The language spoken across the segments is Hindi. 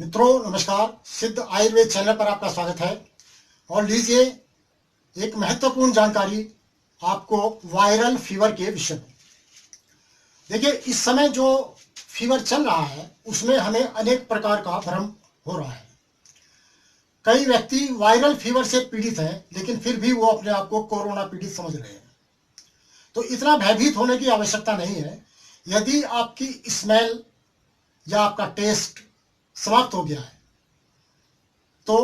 मित्रों नमस्कार। सिद्ध आयुर्वेद चैनल पर आपका स्वागत है। और लीजिए एक महत्वपूर्ण जानकारी आपको वायरल फीवर के विषय में। देखिए, इस समय जो फीवर चल रहा है उसमें हमें अनेक प्रकार का भ्रम हो रहा है। कई व्यक्ति वायरल फीवर से पीड़ित हैं, लेकिन फिर भी वो अपने आप को कोरोना पीड़ित समझ रहे हैं। तो इतना भयभीत होने की आवश्यकता नहीं है। यदि आपकी स्मेल या आपका टेस्ट समाप्त हो गया है तो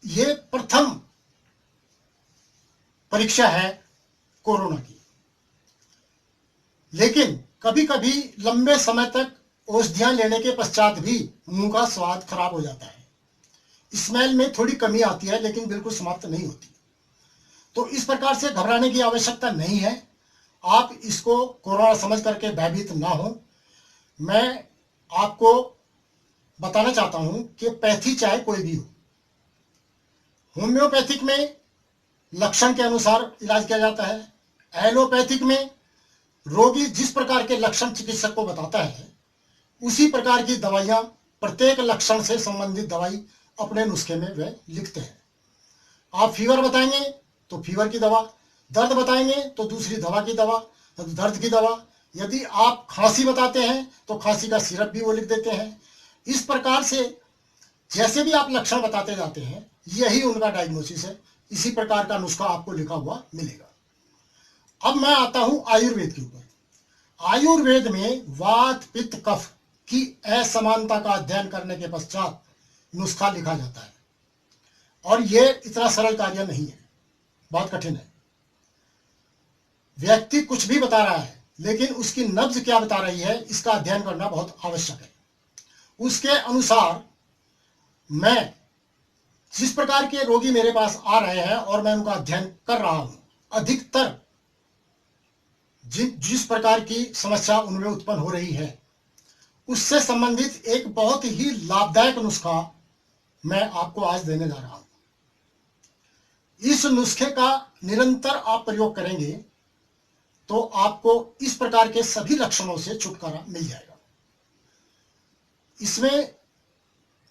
ये प्रथम परीक्षा है कोरोना की। लेकिन कभी कभी लंबे समय तक औषधियां लेने के पश्चात भी मुंह का स्वाद खराब हो जाता है। स्मेल में थोड़ी कमी आती है, लेकिन बिल्कुल समाप्त नहीं होती। तो इस प्रकार से घबराने की आवश्यकता नहीं है। आप इसको कोरोना समझ करके भयभीत ना हो। मैं आपको बताना चाहता हूं कि पैथी चाहे कोई भी हो, होम्योपैथिक में लक्षण के अनुसार इलाज किया जाता है। एलोपैथिक में रोगी जिस प्रकार के लक्षण चिकित्सक को बताता है उसी प्रकार की दवाइयां, प्रत्येक लक्षण से संबंधित दवाई अपने नुस्खे में वे लिखते हैं। आप फीवर बताएंगे तो फीवर की दवा, दर्द बताएंगे तो दूसरी दवा की दवा, दर्द की दवा। यदि आप खांसी बताते हैं तो खांसी का सिरप भी वो लिख देते हैं। इस प्रकार से जैसे भी आप लक्षण बताते जाते हैं यही उनका डायग्नोसिस है। इसी प्रकार का नुस्खा आपको लिखा हुआ मिलेगा। अब मैं आता हूं आयुर्वेद के ऊपर। आयुर्वेद में वात पित्त कफ की असमानता का अध्ययन करने के पश्चात नुस्खा लिखा जाता है। और यह इतना सरल कार्य नहीं है, बहुत कठिन है। व्यक्ति कुछ भी बता रहा है, लेकिन उसकी नब्ज क्या बता रही है इसका अध्ययन करना बहुत आवश्यक है। उसके अनुसार मैं जिस प्रकार के रोगी मेरे पास आ रहे हैं और मैं उनका अध्ययन कर रहा हूं, अधिकतर जिस प्रकार की समस्या उनमें उत्पन्न हो रही है उससे संबंधित एक बहुत ही लाभदायक नुस्खा मैं आपको आज देने जा रहा हूं। इस नुस्खे का निरंतर आप प्रयोग करेंगे तो आपको इस प्रकार के सभी लक्षणों से छुटकारा मिल जाएगा। इसमें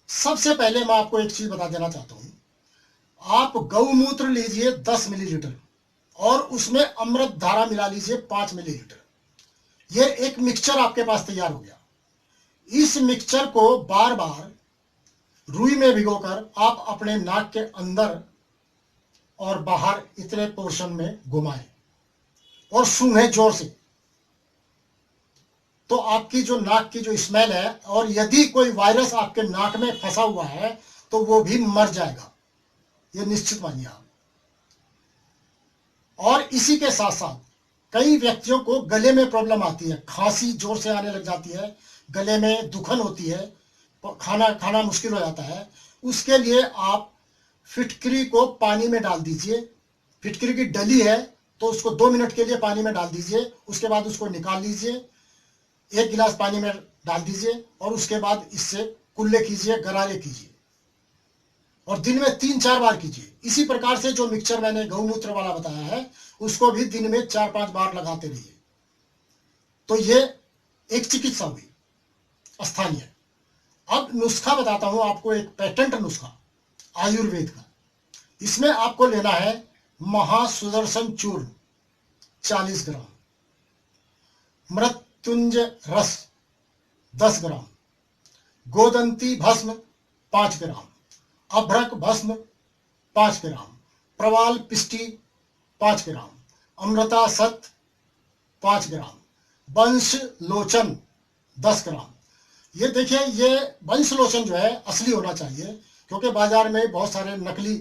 सबसे पहले मैं आपको एक चीज बता देना चाहता हूं। आप गौमूत्र लीजिए 10 मिलीलीटर और उसमें अमृत धारा मिला लीजिए 5 मिलीलीटर। यह एक मिक्सचर आपके पास तैयार हो गया। इस मिक्सचर को बार बार रुई में भिगोकर आप अपने नाक के अंदर और बाहर इतने पोर्शन में घुमाएं और सूंघें जोर से। तो आपकी जो नाक की जो स्मेल है, और यदि कोई वायरस आपके नाक में फंसा हुआ है तो वो भी मर जाएगा, ये निश्चित मानिए आप। और इसी के साथ साथ कई व्यक्तियों को गले में प्रॉब्लम आती है, खांसी जोर से आने लग जाती है, गले में दुखन होती है, खाना खाना मुश्किल हो जाता है। उसके लिए आप फिटकरी को पानी में डाल दीजिए। फिटकरी की डली है तो उसको 2 मिनट के लिए पानी में डाल दीजिए। उसके बाद उसको निकाल लीजिए, 1 गिलास पानी में डाल दीजिए और उसके बाद इससे कुल्ले कीजिए, गरारे कीजिए और दिन में 3-4 बार कीजिए। इसी प्रकार से जो मिक्सचर मैंने गौमूत्र वाला बताया है उसको भी दिन में 4-5 बार लगाते रहिए। तो ये एक चिकित्सा हुई स्थानीय। अब नुस्खा बताता हूं आपको, एक पेटेंट नुस्खा आयुर्वेद का। इसमें आपको लेना है महासुदर्शन चूर्ण 40 ग्राम, मृत्युंजय रस 10 ग्राम, गोदंती भस्म 5 ग्राम, अभ्रक भस्म 5 ग्राम, प्रवाल पिष्टी 5 ग्राम, अमृता सत 5 ग्राम, वंश लोचन 10 ग्राम। ये देखिए, ये वंश लोचन जो है असली होना चाहिए, क्योंकि बाजार में बहुत सारे नकली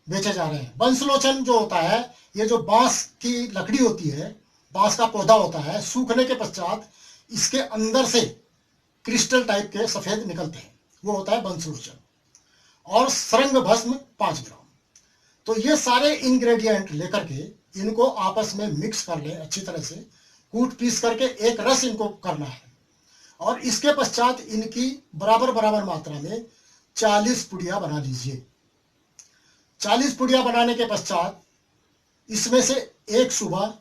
बेचे जा रहे हैं। वंश लोचन जो होता है, ये जो बांस की लकड़ी होती है, बांस का पौधा होता है, सूखने के पश्चात इसके अंदर से क्रिस्टल टाइप के सफेद निकलते हैं, वो होता है वंश लोचन। और सरंग भस्म 5 ग्राम। तो ये सारे इंग्रेडिएंट लेकर के इनको आपस में मिक्स कर ले अच्छी तरह से, कूट पीस करके एक रस इनको करना है। और इसके पश्चात इनकी बराबर बराबर मात्रा में 40 पुड़िया बना लीजिए। 40 पुड़िया बनाने के पश्चात इसमें से एक सुबह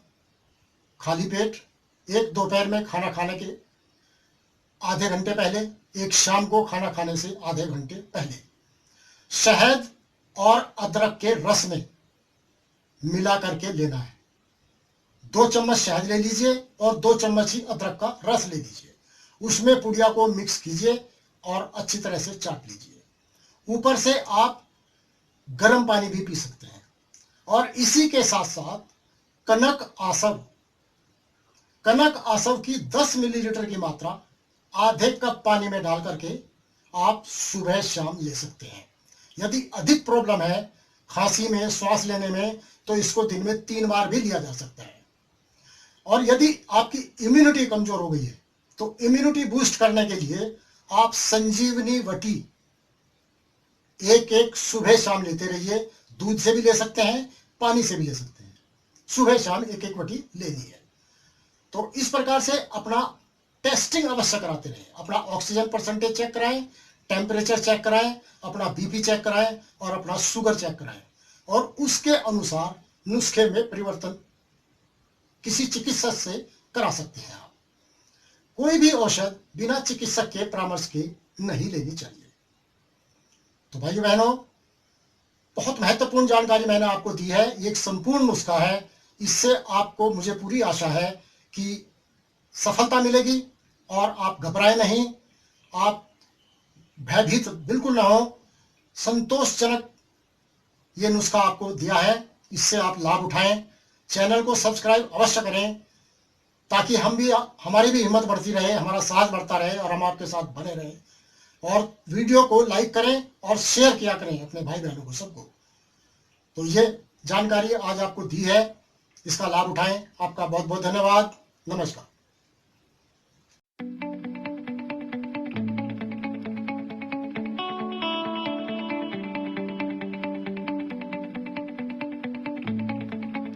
खाली पेट, एक दोपहर में खाना खाने के आधे घंटे पहले, एक शाम को खाना खाने से आधे घंटे पहले। शहद और अदरक के रस में मिला करके लेना है। 2 चम्मच शहद ले लीजिए और 2 चम्मच ही अदरक का रस ले लीजिए। उसमें पुड़िया को मिक्स कीजिए और अच्छी तरह से चाट लीजिए। ऊपर से आप गर्म पानी भी पी सकते हैं। और इसी के साथ साथ कनक आसव की 10 मिलीलीटर की मात्रा आधे कप पानी में डाल करके आप सुबह शाम ले सकते हैं। यदि अधिक प्रॉब्लम है खांसी में, श्वास लेने में, तो इसको दिन में 3 बार भी लिया जा सकता है। और यदि आपकी इम्यूनिटी कमजोर हो गई है तो इम्यूनिटी बूस्ट करने के लिए आप संजीवनी वटी एक सुबह शाम लेते रहिए। दूध से भी ले सकते हैं, पानी से भी ले सकते हैं। सुबह शाम एक वटी लेनी है। तो इस प्रकार से अपना टेस्टिंग अवश्य कराते रहें। अपना ऑक्सीजन परसेंटेज चेक कराएं, टेम्परेचर चेक कराएं, अपना बीपी चेक कराएं और अपना शुगर चेक कराएं। और उसके अनुसार नुस्खे में परिवर्तन किसी चिकित्सक से करा सकते हैं। आप कोई भी औषध बिना चिकित्सक के परामर्श के नहीं लेनी चाहिए। तो भाइयों बहनों, बहुत महत्वपूर्ण जानकारी मैंने आपको दी है। ये एक संपूर्ण नुस्खा है। इससे आपको, मुझे पूरी आशा है कि सफलता मिलेगी और आप घबराए नहीं, आप भयभीत बिल्कुल ना हो। संतोषजनक ये नुस्खा आपको दिया है, इससे आप लाभ उठाएं। चैनल को सब्सक्राइब अवश्य करें ताकि हमारी भी हिम्मत बढ़ती रहे, हमारा साथ बढ़ता रहे और हम आपके साथ बने रहें। और वीडियो को लाइक करें और शेयर किया करें अपने भाई बहनों को, सबको। तो ये जानकारी आज आपको दी है, इसका लाभ उठाएं। आपका बहुत बहुत धन्यवाद। नमस्कार।